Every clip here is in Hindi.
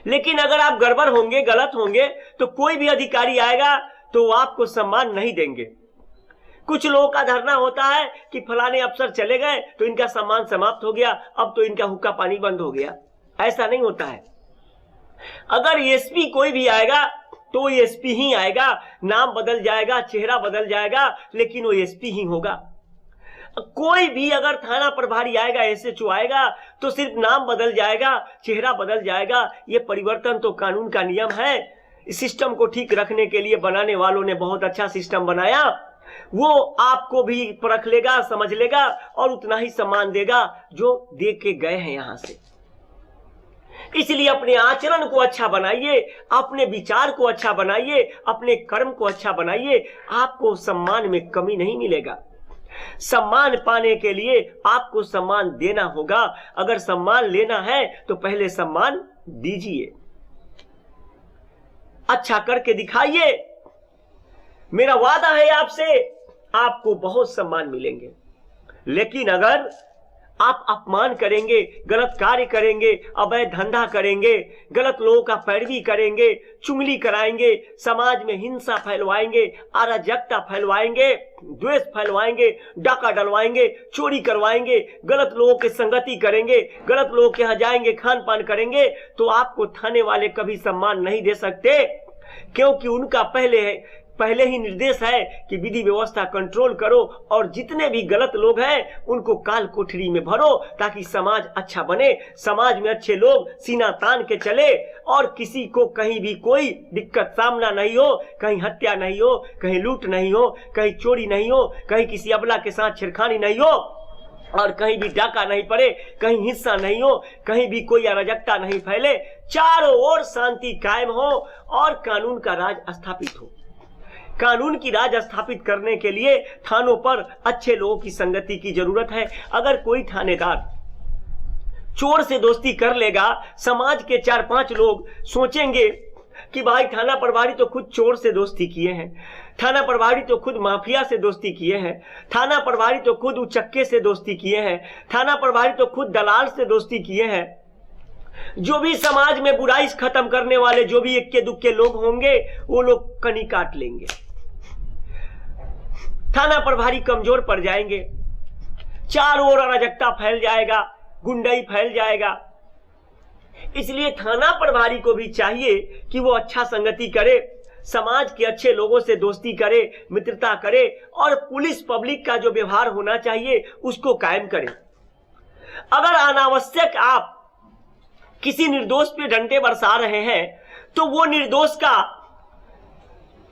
लेकिन अगर आप गड़बड़ होंगे, गलत होंगे, तो कोई भी अधिकारी आएगा तो आपको सम्मान नहीं देंगे। कुछ लोगों का धरना होता है कि फलाने अफसर चले गए तो इनका सम्मान समाप्त हो गया, अब तो इनका हुक्का पानी बंद हो गया। ऐसा नहीं होता है। अगर एसपी कोई भी आएगा तो एसपी ही आएगा, नाम बदल जाएगा, चेहरा बदल जाएगा, लेकिन वो एसपी ही होगा। कोई भी अगर थाना प्रभारी आएगा, एसएचओ आएगा, तो सिर्फ नाम बदल जाएगा, चेहरा बदल जाएगा। ये परिवर्तन तो कानून का नियम है। इस सिस्टम को ठीक रखने के लिए बनाने वालों ने बहुत अच्छा सिस्टम बनाया। वो आपको भी परख लेगा, समझ लेगा और उतना ही सम्मान देगा जो दे के गए हैं यहां से। इसलिए अपने आचरण को अच्छा बनाइए, अपने विचार को अच्छा बनाइए, अपने कर्म को अच्छा बनाइए। आपको सम्मान में कमी नहीं मिलेगा। सम्मान पाने के लिए आपको सम्मान देना होगा। अगर सम्मान लेना है तो पहले सम्मान दीजिए, अच्छा करके दिखाइए। मेरा वादा है आपसे, आपको बहुत सम्मान मिलेंगे। लेकिन अगर आप अपमान करेंगे, गलत कार्य करेंगे, अवैध धंधा करेंगे, गलत लोगों का पैरवी करेंगे, चुगली कराएंगे, समाज में हिंसा फैलवाएंगे, अराजकता फैलवाएंगे, द्वेष फैलवाएंगे, डाका डलवाएंगे, चोरी करवाएंगे, गलत लोगों की संगति करेंगे, गलत लोगों के यहाँ जाएंगे, खान पान करेंगे, तो आपको थाने वाले कभी सम्मान नहीं दे सकते। क्योंकि उनका पहले ही निर्देश है कि विधि व्यवस्था कंट्रोल करो और जितने भी गलत लोग हैं उनको काल कोठरी में भरो, ताकि समाज अच्छा बने। समाज में अच्छे लोग सीना तान के चले और किसी को कहीं भी कोई दिक्कत सामना नहीं हो, कहीं हत्या नहीं हो, कहीं लूट नहीं हो, कहीं चोरी नहीं हो, कहीं किसी अबला के साथ छेड़खानी नहीं हो और कहीं भी डाका नहीं पड़े, कहीं हिंसा नहीं हो, कहीं भी कोई अराजकता नहीं फैले, चारों ओर शांति कायम हो और कानून का राज स्थापित हो। कानून की राज स्थापित करने के लिए थानों पर अच्छे लोगों की संगति की जरूरत है। अगर कोई थानेदार चोर से दोस्ती कर लेगा, समाज के 4-5 लोग सोचेंगे कि भाई थाना प्रभारी तो खुद चोर से दोस्ती किए हैं, थाना प्रभारी तो खुद माफिया से दोस्ती किए हैं, थाना प्रभारी तो खुद उचक्के से दोस्ती किए हैं, थाना प्रभारी तो खुद दलाल से दोस्ती किए हैं। जो भी समाज में बुराई खत्म करने वाले जो भी इक्के दुक्के लोग होंगे वो लोग कनी काट लेंगे। थाना प्रभारी कमजोर पड़ जाएंगे, चारों ओर अराजकता फैल जाएगा, गुंडाई फैल जाएगा। इसलिए थाना प्रभारी को भी चाहिए कि वो अच्छा संगति करे, समाज के अच्छे लोगों से दोस्ती करे, मित्रता करे और पुलिस पब्लिक का जो व्यवहार होना चाहिए उसको कायम करे। अगर अनावश्यक आप किसी निर्दोष पे डंडे बरसा रहे हैं तो वो निर्दोष का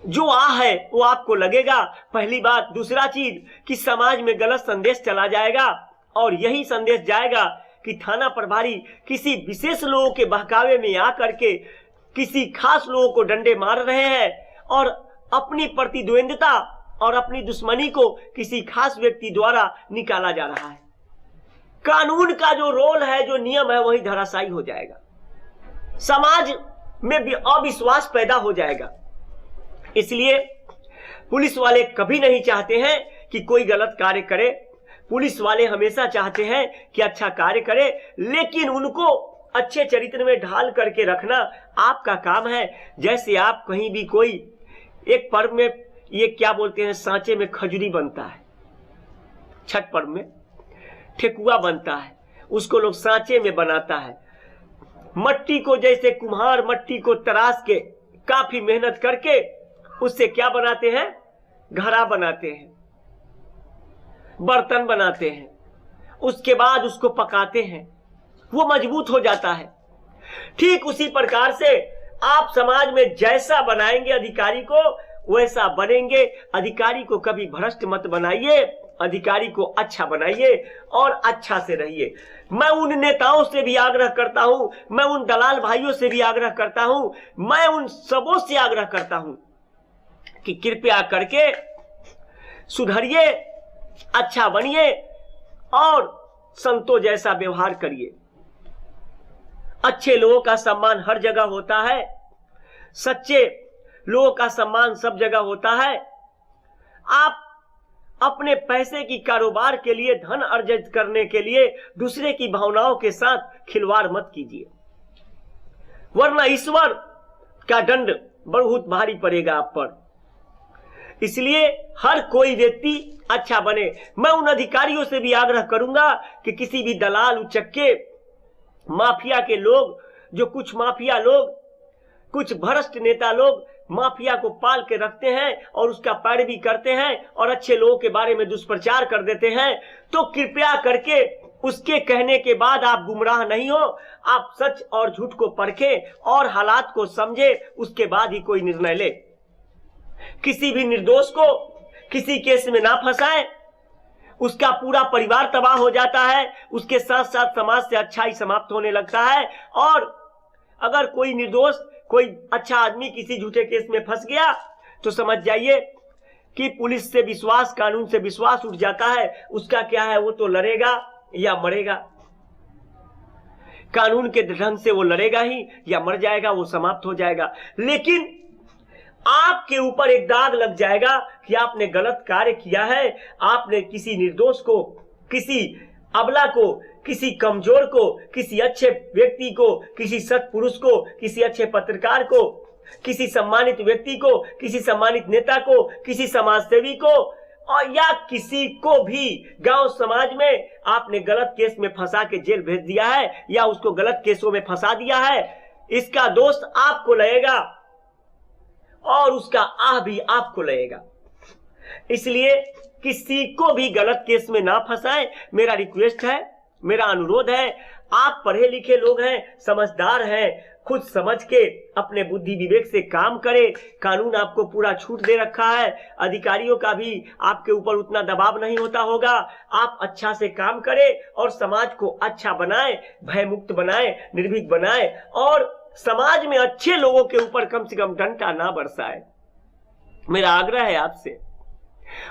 जो है वो आपको लगेगा, पहली बात। दूसरा चीज कि समाज में गलत संदेश चला जाएगा और यही संदेश जाएगा कि थाना प्रभारी किसी विशेष लोगों के बहकावे में आकर के किसी खास लोगों को डंडे मार रहे हैं और अपनी प्रतिद्वंदिता और अपनी दुश्मनी को किसी खास व्यक्ति द्वारा निकाला जा रहा है। कानून का जो रोल है, जो नियम है, वही धराशायी हो जाएगा। समाज में भी अविश्वास पैदा हो जाएगा। इसलिए पुलिस वाले कभी नहीं चाहते हैं कि कोई गलत कार्य करे। पुलिस वाले हमेशा चाहते हैं कि अच्छा कार्य करे, लेकिन उनको अच्छे चरित्र में ढाल करके रखना आपका काम है। जैसे आप कहीं भी कोई एक पर्व में ये क्या बोलते हैं, सांचे में खजूरी बनता है, छठ पर्व में ठेकुआ बनता है, उसको लोग सांचे में बनाता है। मट्टी को जैसे कुम्हार मट्टी को तराश के काफी मेहनत करके उससे क्या बनाते हैं, घड़ा बनाते हैं, बर्तन बनाते हैं, उसके बाद उसको पकाते हैं, वो मजबूत हो जाता है। ठीक उसी प्रकार से आप समाज में जैसा बनाएंगे अधिकारी को वैसा बनेंगे। अधिकारी को कभी भ्रष्ट मत बनाइए, अधिकारी को अच्छा बनाइए और अच्छा से रहिए। मैं उन नेताओं से भी आग्रह करता हूं, मैं उन दलाल भाइयों से भी आग्रह करता हूं, मैं उन सबों से आग्रह करता हूं कि कृपया करके सुधरिए, अच्छा बनिए और संतों जैसा व्यवहार करिए। अच्छे लोगों का सम्मान हर जगह होता है। सच्चे लोगों का सम्मान सब जगह होता है। आप अपने पैसे की कारोबार के लिए, धन अर्जित करने के लिए दूसरे की भावनाओं के साथ खिलवाड़ मत कीजिए, वरना ईश्वर का दंड बहुत भारी पड़ेगा आप पर। इसलिए हर कोई व्यक्ति अच्छा बने। मैं उन अधिकारियों से भी आग्रह करूंगा कि किसी भी दलाल, उचक्के, माफिया के लोग, जो कुछ माफिया लोग, कुछ भ्रष्ट नेता लोग माफिया को पाल के रखते हैं और उसका पैरवी करते हैं और अच्छे लोगों के बारे में दुष्प्रचार कर देते हैं, तो कृपया करके उसके कहने के बाद आप गुमराह नहीं हो। आप सच और झूठ को परखें और हालात को समझे, उसके बाद ही कोई निर्णय ले। किसी भी निर्दोष को किसी केस में ना फंसाए, उसका पूरा परिवार तबाह हो जाता है, उसके साथ साथ समाज से अच्छाई समाप्त होने लगता है। और अगर कोई निर्दोष, कोई अच्छा आदमी किसी झूठे केस में फंस गया तो समझ जाइए कि पुलिस से विश्वास, कानून से विश्वास उठ जाता है। उसका क्या है, वो तो लड़ेगा या मरेगा, कानून के ढंग से वो लड़ेगा ही या मर जाएगा, वो समाप्त हो जाएगा। लेकिन आपके ऊपर एक दाग लग जाएगा कि आपने गलत कार्य किया है, आपने किसी निर्दोष को, किसी अबला को, किसी कमजोर को, किसी अच्छे व्यक्ति को, किसी सत्पुरुष को, किसी अच्छे पत्रकार को, किसी सम्मानित व्यक्ति को, किसी सम्मानित नेता को, किसी समाजसेवी को, और या किसी को भी गांव समाज में आपने गलत केस में फंसा के जेल भेज दिया है या उसको गलत केसों में फंसा दिया है। इसका दोष आपको लगेगा और उसका आह भी आपको लगेगा। इसलिए किसी को भी गलत केस में ना फंसाएं। मेरा रिक्वेस्ट है, मेरा अनुरोध है। आप पढ़े लिखे लोग हैं, समझदार हैं, खुद समझ के अपने बुद्धि विवेक से काम करें। कानून आपको पूरा छूट दे रखा है, अधिकारियों का भी आपके ऊपर उतना दबाव नहीं होता होगा। आप अच्छा से काम करें और समाज को अच्छा बनाएं, भयमुक्त बनाएं, निर्भीक बनाएं और समाज में अच्छे लोगों के ऊपर कम से कम डंडा ना बरसाए। मेरा आग्रह है आपसे,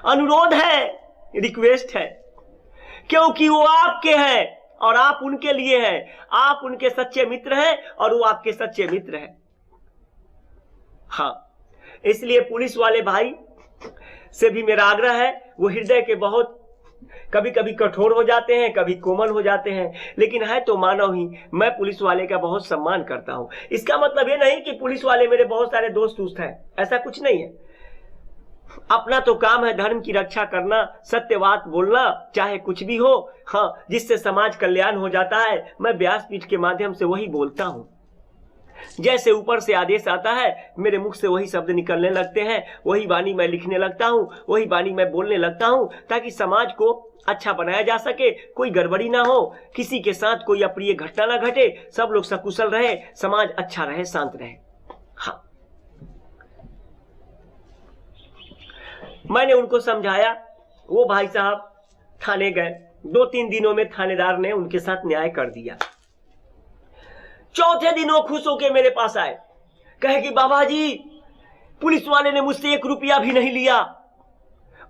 अनुरोध है, रिक्वेस्ट है, क्योंकि वो आपके हैं और आप उनके लिए हैं। आप उनके सच्चे मित्र हैं और वो आपके सच्चे मित्र हैं। हाँ, इसलिए पुलिस वाले भाई से भी मेरा आग्रह है, वो हृदय के बहुत कभी कभी कठोर हो जाते हैं, कभी कोमल हो जाते हैं, लेकिन है तो मानव ही। मैं पुलिस वाले का बहुत सम्मान करता हूं। इसका मतलब ये नहीं कि पुलिस वाले मेरे बहुत सारे दोस्त हैं, ऐसा कुछ नहीं है। अपना तो काम है धर्म की रक्षा करना, सत्य बात बोलना, चाहे कुछ भी हो। हाँ, जिससे समाज कल्याण हो जाता है, मैं व्यासपीठ के माध्यम से वही बोलता हूं। जैसे ऊपर से आदेश आता है, मेरे मुख से वही शब्द निकलने लगते हैं, वही वाणी मैं लिखने लगता हूं, वही वाणी मैं बोलने लगता हूं, ताकि समाज को अच्छा बनाया जा सके, कोई गड़बड़ी ना हो, किसी के साथ कोई अप्रिय घटना ना घटे, सब लोग सकुशल रहे, समाज अच्छा रहे, शांत रहे। हाँ, मैंने उनको समझाया। वो भाई साहब थाने गए, 2-3 दिनों में थानेदार ने उनके साथ न्याय कर दिया। चौथे दिन वो खुश होके मेरे पास आए, कहे कि बाबा जी, पुलिस वाले ने मुझसे 1 रुपया भी नहीं लिया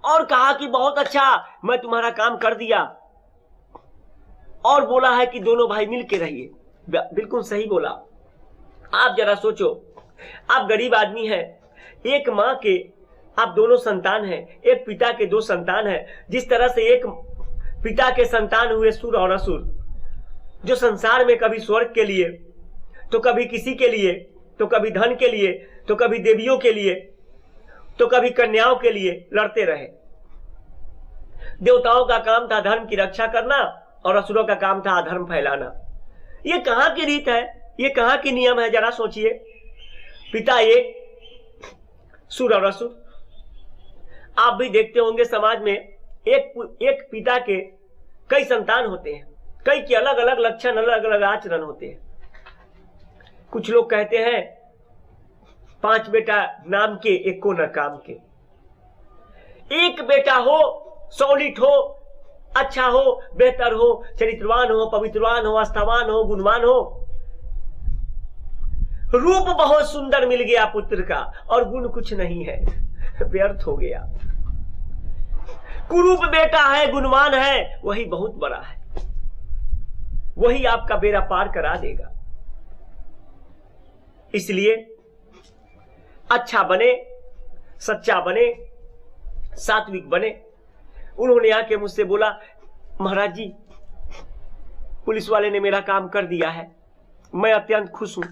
और कहा कि बहुत अच्छा, मैं तुम्हारा काम कर दिया, और बोला है कि दोनों भाई मिल के रहिए। बिल्कुल सही बोला। आप जरा सोचो, आप गरीब आदमी हैं, एक माँ के आप दोनों संतान हैं, एक पिता के 2 संतान हैं। जिस तरह से एक पिता के संतान हुए सुर और असुर, जो संसार में कभी स्वर्ग के लिए, तो कभी किसी के लिए, तो कभी धन के लिए, तो कभी देवियों के लिए, तो कभी कन्याओं के लिए लड़ते रहे। देवताओं का काम था धर्म की रक्षा करना और असुरों का काम था अधर्म फैलाना। ये कहां की रीत है, ये कहां की नियम है, जरा सोचिए। पिता एक, सुर और असुर। आप भी देखते होंगे समाज में एक पिता के कई संतान होते हैं, कई के अलग अलग लक्षण, अलग अलग आचरण होते हैं। कुछ लोग कहते हैं 5 बेटा नाम के, 1 को न काम के। एक बेटा हो, सौलिट हो, अच्छा हो, बेहतर हो, चरित्रवान हो, पवित्रवान हो, आस्थावान हो, गुणवान हो। रूप बहुत सुंदर मिल गया पुत्र का और गुण कुछ नहीं है, व्यर्थ हो गया। कुरूप बेटा है, गुणवान है, वही बहुत बड़ा है, वही आपका बेड़ा पार करा देगा। इसलिए अच्छा बने, सच्चा बने, सात्विक बने। उन्होंने आके मुझसे बोला, महाराज जी, पुलिस वाले ने मेरा काम कर दिया है, मैं अत्यंत खुश हूं।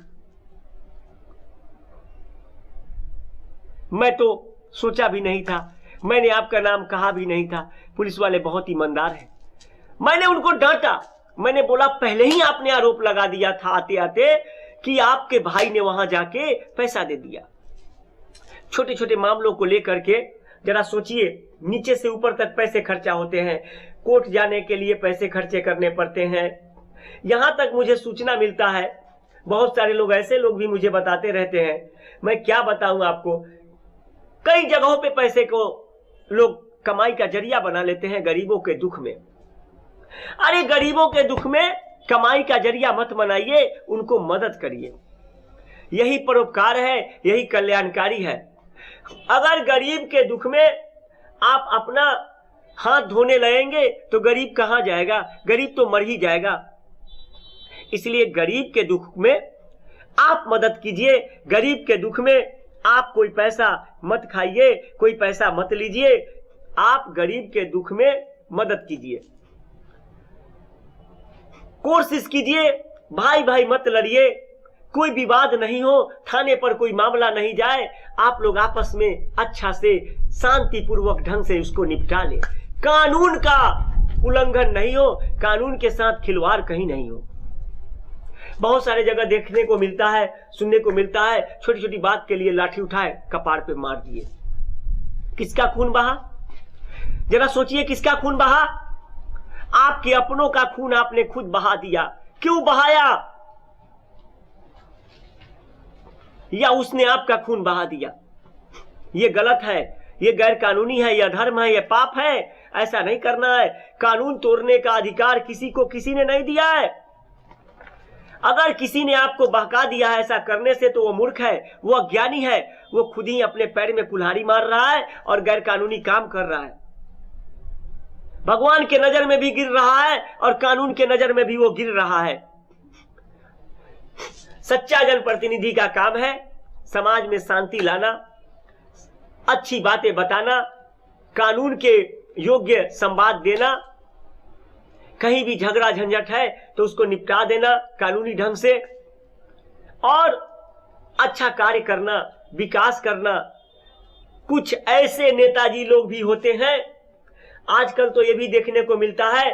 मैं तो सोचा भी नहीं था, मैंने आपका नाम कहा भी नहीं था, पुलिस वाले बहुत ईमानदार हैं। मैंने उनको डांटा, मैंने बोला पहले ही आपने आरोप लगा दिया था आते आते कि आपके भाई ने वहां जाके पैसा दे दिया। छोटे छोटे मामलों को लेकर के जरा सोचिए, नीचे से ऊपर तक पैसे खर्चा होते हैं, कोर्ट जाने के लिए पैसे खर्चे करने पड़ते हैं। यहां तक मुझे सूचना मिलता है, बहुत सारे लोग ऐसे लोग भी मुझे बताते रहते हैं, मैं क्या बताऊं आपको, कई जगहों पे पैसे को लोग कमाई का जरिया बना लेते हैं गरीबों के दुख में। अरे गरीबों के दुख में कमाई का जरिया मत बनाइए, उनको मदद करिए, यही परोपकार है, यही कल्याणकारी है। अगर गरीब के दुख में आप अपना हाथ धोने लगेंगे तो गरीब कहां जाएगा, गरीब तो मर ही जाएगा। इसलिए गरीब के दुख में आप मदद कीजिए, गरीब के दुख में आप कोई पैसा मत खाइए, कोई पैसा मत लीजिए, आप गरीब के दुख में मदद कीजिए, कोशिश कीजिए, भाई भाई मत लड़िए, कोई विवाद नहीं हो, थाने पर कोई मामला नहीं जाए, आप लोग आपस में अच्छा से शांतिपूर्वक ढंग से उसको निपटा ले, कानून का उल्लंघन नहीं हो, कानून के साथ खिलवाड़ कहीं नहीं हो। बहुत सारे जगह देखने को मिलता है, सुनने को मिलता है, छोटी छोटी बात के लिए लाठी उठाए कपाड़ पे मार दिए। किसका खून बहा, जरा सोचिए, किसका खून बहा? आपके अपनों का खून आपने खुद बहा दिया। क्यों बहाया? या उसने आपका खून बहा दिया? ये गलत है, ये गैर कानूनी है, यह धर्म है, यह पाप है, ऐसा नहीं करना है। कानून तोड़ने का अधिकार किसी को किसी ने नहीं दिया है। अगर किसी ने आपको बहका दिया है ऐसा करने से, तो वो मूर्ख है, वो अज्ञानी है, वो खुद ही अपने पैर में कुल्हाड़ी मार रहा है और गैर कानूनी काम कर रहा है। भगवान के नजर में भी गिर रहा है और कानून के नजर में भी वो गिर रहा है। सच्चा जनप्रतिनिधि का काम है समाज में शांति लाना, अच्छी बातें बताना, कानून के योग्य संवाद देना, कहीं भी झगड़ा झंझट है तो उसको निपटा देना कानूनी ढंग से, और अच्छा कार्य करना, विकास करना। कुछ ऐसे नेताजी लोग भी होते हैं, आजकल तो ये भी देखने को मिलता है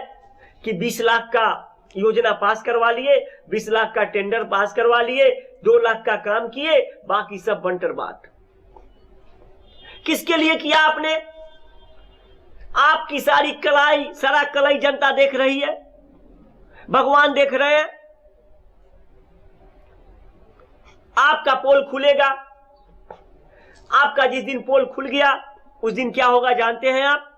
कि 20 लाख का योजना पास करवा लिए, 20 लाख का टेंडर पास करवा लिए, 2 लाख का काम किए, बाकी सब बंटर बाट। किसके लिए किया आपने? आपकी सारी कलाई, सारा कलाई जनता देख रही है, भगवान देख रहे हैं। आपका पोल खुलेगा, आपका जिस दिन पोल खुल गया उस दिन क्या होगा जानते हैं आप?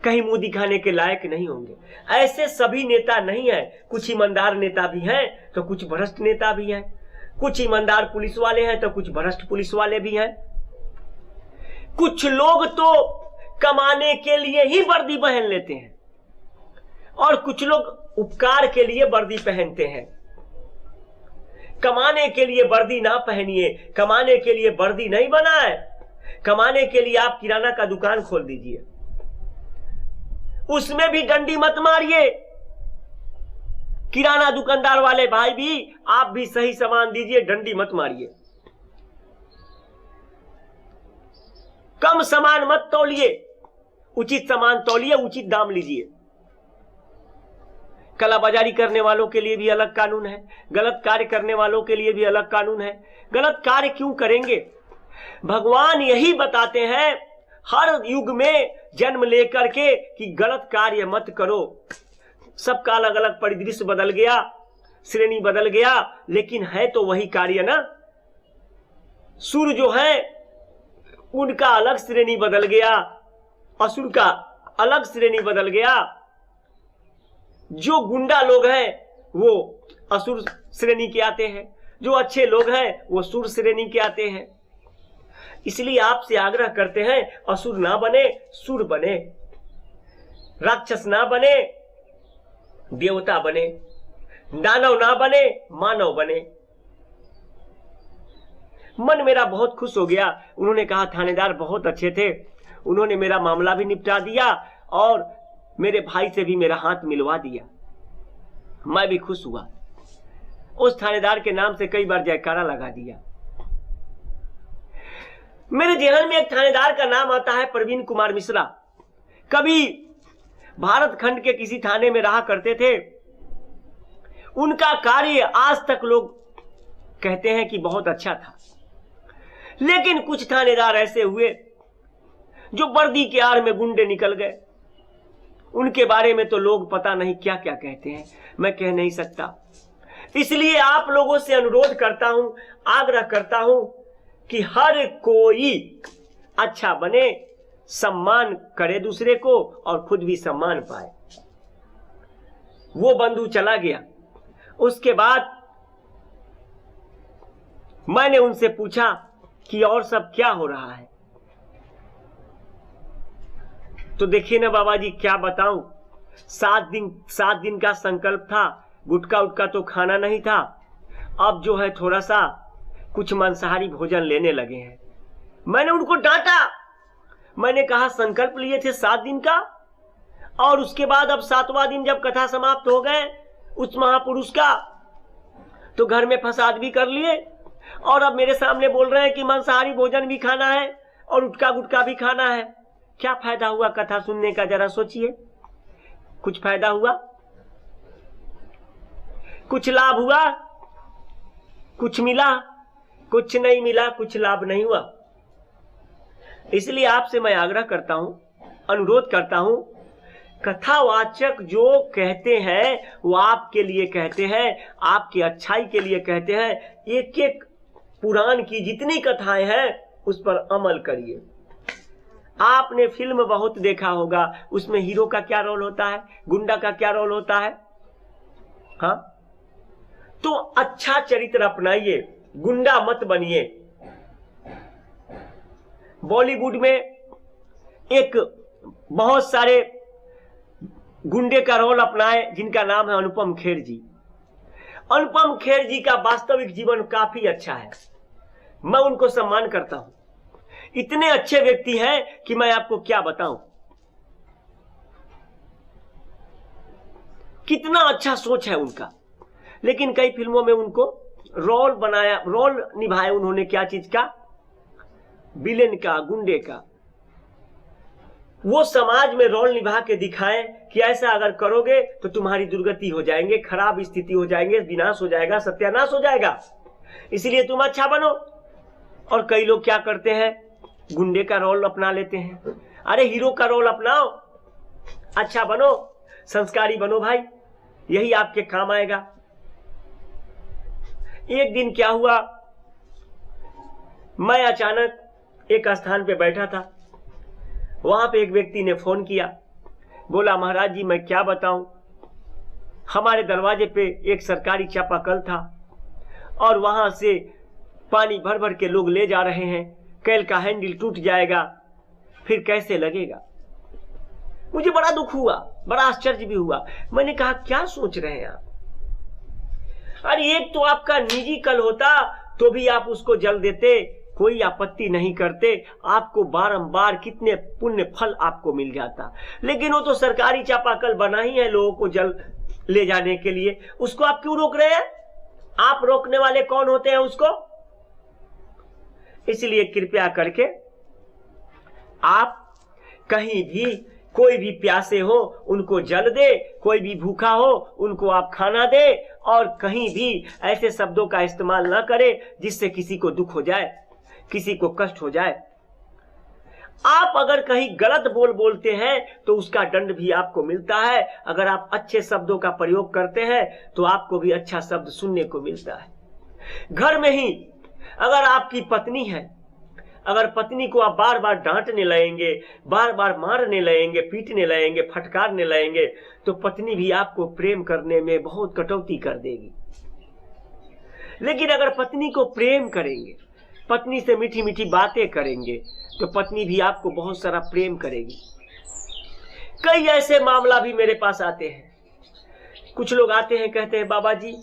कहीं मुंह दिखाने के लायक नहीं होंगे। ऐसे सभी नेता नहीं है, कुछ ईमानदार नेता भी हैं तो कुछ भ्रष्ट नेता भी हैं, कुछ ईमानदार पुलिस वाले हैं तो कुछ भ्रष्ट पुलिस वाले भी हैं। कुछ लोग तो कमाने के लिए ही वर्दी पहन लेते हैं और कुछ लोग उपकार के लिए वर्दी पहनते हैं। कमाने के लिए वर्दी ना पहनिए, कमाने के लिए वर्दी नहीं बनाए, कमाने के लिए आप किराना का दुकान खोल दीजिए, उसमें भी डंडी मत मारिए। किराना दुकानदार वाले भाई भी, आप भी सही सामान दीजिए, डंडी मत मारिए। कम सामान मत तौलिए, उचित सामान तौलिए, उचित दाम लीजिए। कालाबाजारी करने वालों के लिए भी अलग कानून है, गलत कार्य करने वालों के लिए भी अलग कानून है। गलत कार्य क्यों करेंगे? भगवान यही बताते हैं हर युग में जन्म लेकर के कि गलत कार्य मत करो। सबका अलग अलग परिदृश्य बदल गया, श्रेणी बदल गया, लेकिन है तो वही कार्य ना। सुर जो है उनका अलग श्रेणी बदल गया, असुर का अलग श्रेणी बदल गया। जो गुंडा लोग हैं वो असुर श्रेणी के आते हैं, जो अच्छे लोग हैं वो सुर श्रेणी के आते हैं। इसलिए आपसे आग्रह करते हैं, असुर ना बने, सुर बने, राक्षस ना बने, देवता बने, दानव ना बने, मानव बने। मन मेरा बहुत खुश हो गया। उन्होंने कहा थानेदार बहुत अच्छे थे, उन्होंने मेरा मामला भी निपटा दिया और मेरे भाई से भी मेरा हाथ मिलवा दिया। मैं भी खुश हुआ। उस थानेदार के नाम से कई बार जयकारा लगा दिया। मेरे जेहन में एक थानेदार का नाम आता है प्रवीण कुमार मिश्रा। कभी भारत खंड के किसी थाने में रहा करते थे। उनका कार्य आज तक लोग कहते हैं कि बहुत अच्छा था। लेकिन कुछ थानेदार ऐसे हुए जो वर्दी के आड़ में गुंडे निकल गए। उनके बारे में तो लोग पता नहीं क्या क्या कहते हैं, मैं कह नहीं सकता। इसलिए आप लोगों से अनुरोध करता हूं, आग्रह करता हूं कि हर कोई अच्छा बने, सम्मान करे दूसरे को और खुद भी सम्मान पाए। वो बंधु चला गया। उसके बाद मैंने उनसे पूछा कि और सब क्या हो रहा है। तो देखिए ना बाबा जी, क्या बताऊं, 7 दिन का संकल्प था। गुटखा उटका तो खाना नहीं था। अब जो है थोड़ा सा कुछ मांसाहारी भोजन लेने लगे हैं। मैंने उनको डांटा। मैंने कहा संकल्प लिए थे 7 दिन का और उसके बाद अब 7वां दिन जब कथा समाप्त हो गए उस महापुरुष का, तो घर में फसाद भी कर लिए और अब मेरे सामने बोल रहे हैं कि मांसाहारी भोजन भी खाना है और उटका गुटका भी खाना है। क्या फायदा हुआ कथा सुनने का, जरा सोचिए। कुछ फायदा हुआ? कुछ लाभ हुआ? कुछ मिला? कुछ नहीं मिला, कुछ लाभ नहीं हुआ। इसलिए आपसे मैं आग्रह करता हूं, अनुरोध करता हूं, कथावाचक जो कहते हैं वो आपके लिए कहते हैं, आपकी अच्छाई के लिए कहते हैं। एक एक पुराण की जितनी कथाएं हैं उस पर अमल करिए। आपने फिल्म बहुत देखा होगा, उसमें हीरो का क्या रोल होता है, गुंडा का क्या रोल होता है। हाँ, तो अच्छा चरित्र अपनाइए, गुंडा मत बनिए। बॉलीवुड में एक बहुत सारे गुंडे का रोल अपनाए जिनका नाम है अनुपम खेर जी। अनुपम खेर जी का वास्तविक जीवन काफी अच्छा है, मैं उनको सम्मान करता हूं। इतने अच्छे व्यक्ति हैं कि मैं आपको क्या बताऊं। कितना अच्छा सोच है उनका। लेकिन कई फिल्मों में उनको रोल बनाया, रोल निभाए उन्होंने। क्या चीज का? विलेन का, गुंडे का। वो समाज में रोल निभा के दिखाए कि ऐसा अगर करोगे तो तुम्हारी दुर्गति हो जाएंगे, खराब स्थिति हो जाएंगे, विनाश हो जाएगा, सत्यानाश हो जाएगा, इसलिए तुम अच्छा बनो। और कई लोग क्या करते हैं, गुंडे का रोल अपना लेते हैं। अरे हीरो का रोल अपनाओ, अच्छा बनो, संस्कारी बनो भाई, यही आपके काम आएगा। एक दिन क्या हुआ, मैं अचानक एक स्थान पे बैठा था। वहां पे एक व्यक्ति ने फोन किया, बोला महाराज जी मैं क्या बताऊं, हमारे दरवाजे पे एक सरकारी चापाकल था और वहां से पानी भर भर के लोग ले जा रहे हैं, कैल का हैंडल टूट जाएगा, फिर कैसे लगेगा। मुझे बड़ा दुख हुआ, बड़ा आश्चर्य भी हुआ। मैंने कहा क्या सोच रहे हैं आप? अरे एक तो आपका निजी कल होता तो भी आप उसको जल देते, कोई आपत्ति नहीं करते, आपको बारंबार कितने पुण्य फल आपको मिल जाता। लेकिन वो तो सरकारी चापाकल बना ही है लोगों को जल ले जाने के लिए, उसको आप क्यों रोक रहे हैं? आप रोकने वाले कौन होते हैं उसको? इसलिए कृपया करके आप कहीं भी कोई भी प्यासे हो उनको जल दे, कोई भी भूखा हो उनको आप खाना दे, और कहीं भी ऐसे शब्दों का इस्तेमाल ना करे जिससे किसी को दुख हो जाए, किसी को कष्ट हो जाए। आप अगर कहीं गलत बोलते हैं तो उसका दंड भी आपको मिलता है। अगर आप अच्छे शब्दों का प्रयोग करते हैं तो आपको भी अच्छा शब्द सुनने को मिलता है। घर में ही अगर आपकी पत्नी है, अगर पत्नी को आप बार बार डांटने लगेंगे, बार बार मारने लगेंगे, पीटने लगेंगे, फटकारने लगेंगे, तो पत्नी भी आपको प्रेम करने में बहुत कटौती कर देगी। लेकिन अगर पत्नी को प्रेम करेंगे, पत्नी से मीठी मीठी बातें करेंगे, तो पत्नी भी आपको बहुत सारा प्रेम करेगी। कई ऐसे मामला भी मेरे पास आते हैं। कुछ लोग आते हैं, कहते हैं बाबा जी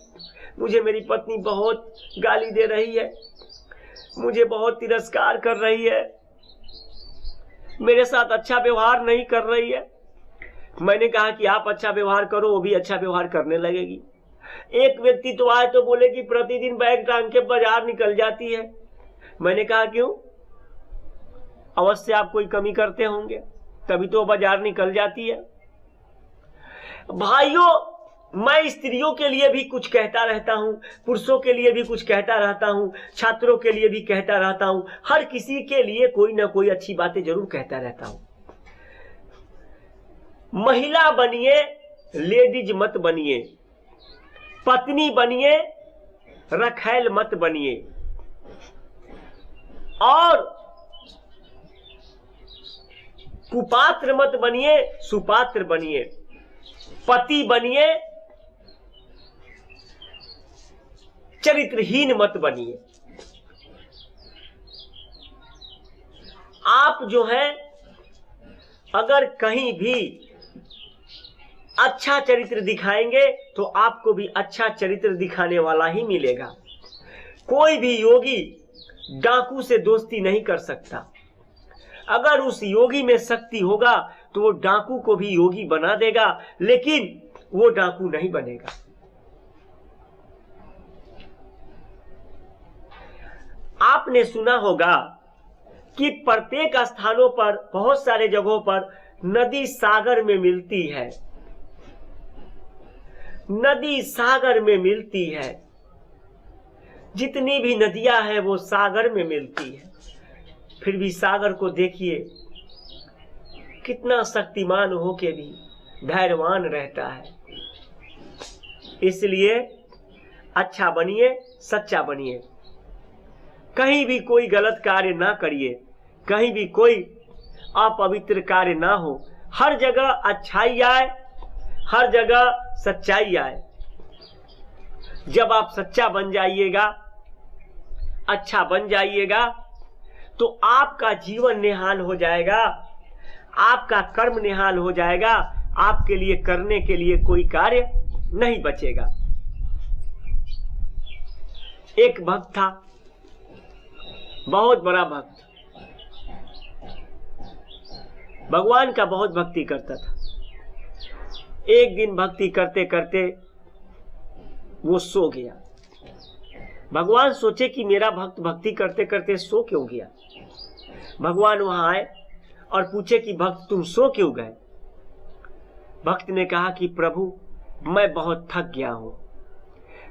मुझे मेरी पत्नी बहुत गाली दे रही है, मुझे बहुत तिरस्कार कर रही है, मेरे साथ अच्छा व्यवहार नहीं कर रही है। मैंने कहा कि आप अच्छा व्यवहार करो, वो भी अच्छा व्यवहार करने लगेगी। एक व्यक्ति तो आए तो बोले कि प्रतिदिन बैग टांग के बाजार निकल जाती है। मैंने कहा क्यों? अवश्य आप कोई कमी करते होंगे, तभी तो बाजार निकल जाती है। भाइयों, मैं स्त्रियों के लिए भी कुछ कहता रहता हूं, पुरुषों के लिए भी कुछ कहता रहता हूं, छात्रों के लिए भी कहता रहता हूं, हर किसी के लिए कोई ना कोई अच्छी बातें जरूर कहता रहता हूं। महिला बनिए, लेडीज मत बनिए, पत्नी बनिए, रखैल मत बनिए, और कुपात्र मत बनिए, सुपात्र बनिए। पति बनिए, चरित्रहीन मत बनिए। आप जो है अगर कहीं भी अच्छा चरित्र दिखाएंगे तो आपको भी अच्छा चरित्र दिखाने वाला ही मिलेगा। कोई भी योगी डाकू से दोस्ती नहीं कर सकता। अगर उस योगी में शक्ति होगा तो वो डाकू को भी योगी बना देगा, लेकिन वो डाकू नहीं बनेगा। आपने सुना होगा कि प्रत्येक स्थानों पर, बहुत सारे जगहों पर नदी सागर में मिलती है। नदी सागर में मिलती है, जितनी भी नदियां हैं वो सागर में मिलती है। फिर भी सागर को देखिए, कितना शक्तिमान होके भी धैर्यवान रहता है। इसलिए अच्छा बनिए, सच्चा बनिए। कहीं भी कोई गलत कार्य ना करिए, कहीं भी कोई अपवित्र कार्य ना हो। हर जगह अच्छाई आए, हर जगह सच्चाई आए। जब आप सच्चा बन जाइएगा, अच्छा बन जाइएगा, तो आपका जीवन निहाल हो जाएगा, आपका कर्म निहाल हो जाएगा, आपके लिए करने के लिए कोई कार्य नहीं बचेगा। एक भक्त था, बहुत बड़ा भक्त, भगवान का बहुत भक्ति करता था। एक दिन भक्ति करते करते वो सो गया। भगवान सोचे कि मेरा भक्त भक्ति करते करते सो क्यों गया। भगवान वहां आए और पूछे कि भक्त तुम सो क्यों गए। भक्त ने कहा कि प्रभु, मैं बहुत थक गया हूं,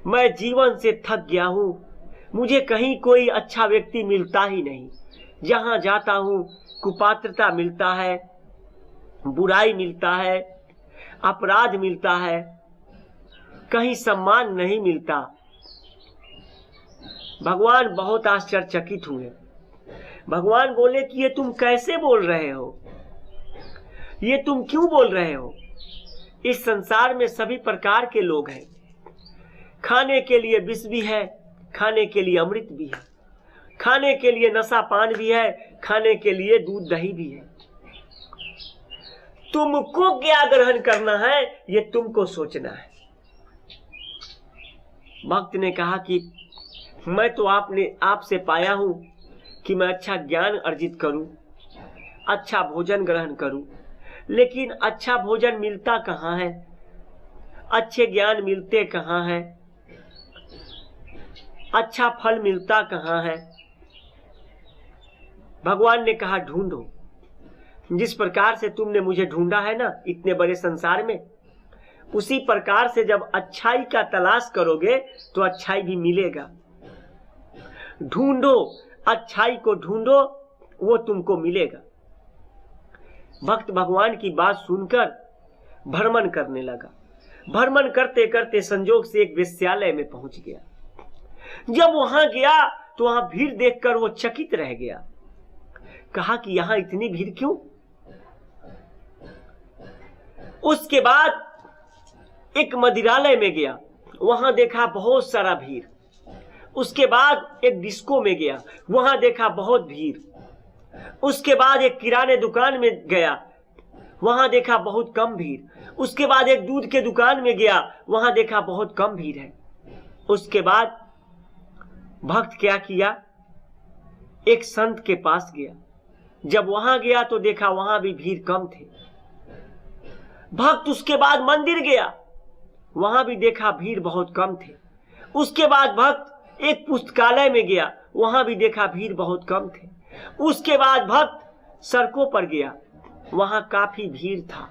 मैं जीवन से थक गया हूं, मुझे कहीं कोई अच्छा व्यक्ति मिलता ही नहीं। जहां जाता हूं कुपात्रता मिलता है, बुराई मिलता है, अपराध मिलता है, कहीं सम्मान नहीं मिलता। भगवान बहुत आश्चर्यचकित हुए। भगवान बोले कि ये तुम कैसे बोल रहे हो, ये तुम क्यों बोल रहे हो? इस संसार में सभी प्रकार के लोग हैं। खाने के लिए विष भी है, खाने के लिए अमृत भी है, खाने के लिए नशा पान भी है, खाने के लिए दूध दही भी है। तुमको क्या ग्रहण करना है, ये तुमको सोचना है। भक्त ने कहा कि मैं तो आपसे पाया हूं कि मैं अच्छा ज्ञान अर्जित करूं, अच्छा भोजन ग्रहण करूं, लेकिन अच्छा भोजन मिलता कहां है, अच्छे ज्ञान मिलते कहां है, अच्छा फल मिलता कहां है। भगवान ने कहा ढूंढो। जिस प्रकार से तुमने मुझे ढूंढा है ना इतने बड़े संसार में, उसी प्रकार से जब अच्छाई का तलाश करोगे तो अच्छाई भी मिलेगा। ढूंढो, अच्छाई को ढूंढो, वो तुमको मिलेगा। भक्त भगवान की बात सुनकर भ्रमण करने लगा। भ्रमण करते करते संजोग से एक वेश्यालय में पहुंच गया। जब वहां गया तो वहां भीड़ देखकर वो चकित रह गया। कहा कि यहां इतनी भीड़ क्यों? उसके बाद एक मदिरालय में गया, वहां देखा बहुत सारा भीड़। उसके बाद एक डिस्को में गया, वहां देखा बहुत भीड़। उसके बाद एक किराने दुकान में गया, वहां देखा बहुत कम भीड़। उसके बाद एक दूध के दुकान में गया, वहां देखा बहुत कम भीड़ है। उसके बाद भक्त क्या किया, एक संत के पास गया। जब वहां गया तो देखा वहां भी भीड़ कम थे। भक्त उसके बाद मंदिर गया, वहां भी देखा भीड़ बहुत कम थे। उसके बाद भक्त एक पुस्तकालय में गया, वहां भी देखा भीड़ बहुत कम थे। उसके बाद भक्त सड़कों पर गया, वहां काफी भीड़ था।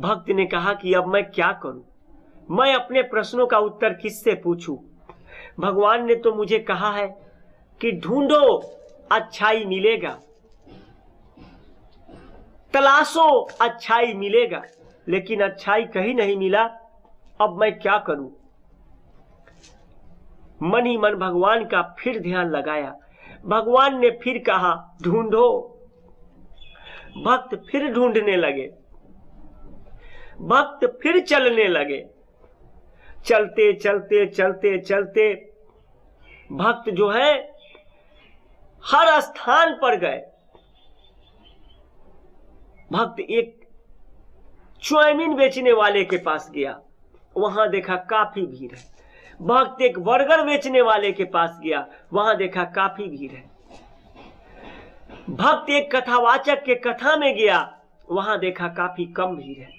भक्त ने कहा कि अब मैं क्या करूं, मैं अपने प्रश्नों का उत्तर किससे पूछूं? भगवान ने तो मुझे कहा है कि ढूंढो अच्छाई मिलेगा, तलाशो अच्छाई मिलेगा, लेकिन अच्छाई कहीं नहीं मिला। अब मैं क्या करूं? मन ही मन भगवान का फिर ध्यान लगाया। भगवान ने फिर कहा ढूंढो। भक्त फिर ढूंढने लगे, भक्त फिर चलने लगे। चलते चलते चलते चलते भक्त जो है हर स्थान पर गए। भक्त एक चाउमीन बेचने वाले के पास गया, वहां देखा काफी भीड़ है। भक्त एक बर्गर बेचने वाले के पास गया, वहां देखा काफी भीड़ है। भक्त एक कथावाचक के कथा में गया, वहां देखा काफी कम भीड़ है।